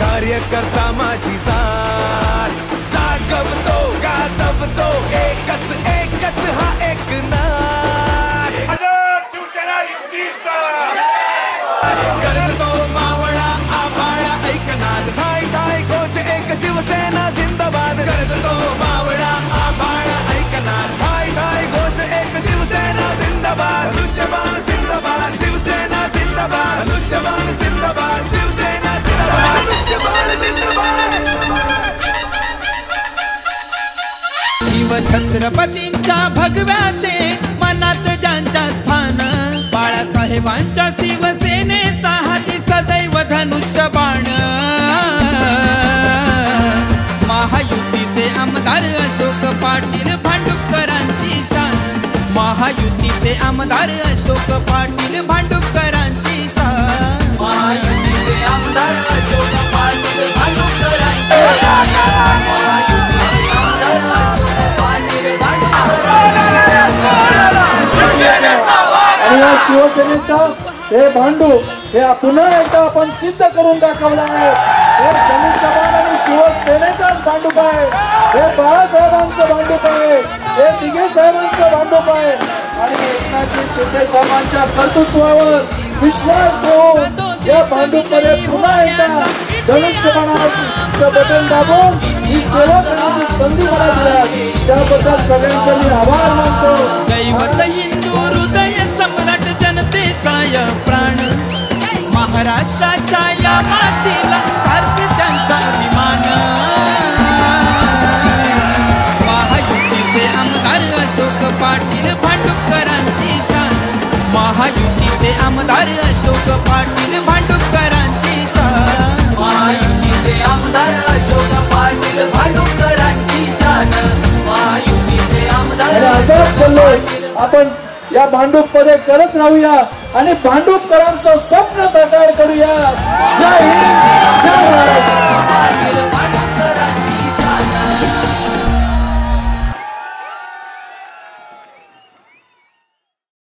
कार्यकर्ता माझी जात जागवतो गाजवतो एकच एकच हा एक नाद करतो मावळा आभाळा ऐकणार ठाय ठाय घोष एक शिवसेना जिंदाबाद करतो मावळा आभाळा ऐकणार ठाय ठाय घोष एक शिवसेना जिंदाबाद धनुष्यबाण जिंदाबाद शिवसेना जिंदाबाद धनुष्यबाण जिंदाबाद शिवसेना जिंदाबाद छत्रपतींच्या भगव्याचे मनात ज्यांच्या स्थान बाळासाहेबांच्या शिवसेनेचा हाती सदैव धनुष्यबाण महायुतीचे आमदार अशोक पाटील भांडुपकरांची शान महायुतीचे आमदार अशोक पाटील भांडुपकरांची शान महायुतीचे आमदार अशोक पाटील भांडुपकरांची शान आणि या शिवसेनेचा हे भांडू हे पुन्हा एकदा आपण सिद्ध करून दाखवलं आहे. हे धनुष्यबाण आणि शिवसेनेचाच भांडूप आहे. हे बाळासाहेबांचं भांडूप आहे. हे दिघे साहेबांचं भांडूप आहे. आणि एकनाथजी शिंदे साहेबांच्या कर्तृत्वावर विश्वास ठेवून या भांडूपमध्ये पुन्हा एकदा धनुष्यबाणाचं बटन दाबून ही सेवा करण्याची संधी मला दिली. त्याबद्दल सगळ्यांचे मी आभार मानतो. दैवत हिंदू हृदय सम्राट जनतेचा या प्राण महाराष्ट्राच्या या मातीला सारखे त्यांचा अभिमान महायुतीचे आमदार अशोक पाटील भांडुपकरांची शान महायुतीचे आमदार अशोक पाटील भांडुपकरांची शान महायुतीचे आमदार अशोक पाटील भांडुपकरांची शान महायुतीचे आमदार असंच चाललोय आपण या भांडूप मध्ये करत राहूया आणि भांडुपकरांचं स्वप्न साकार करूया. जय हिंद जय महाराष्ट्र.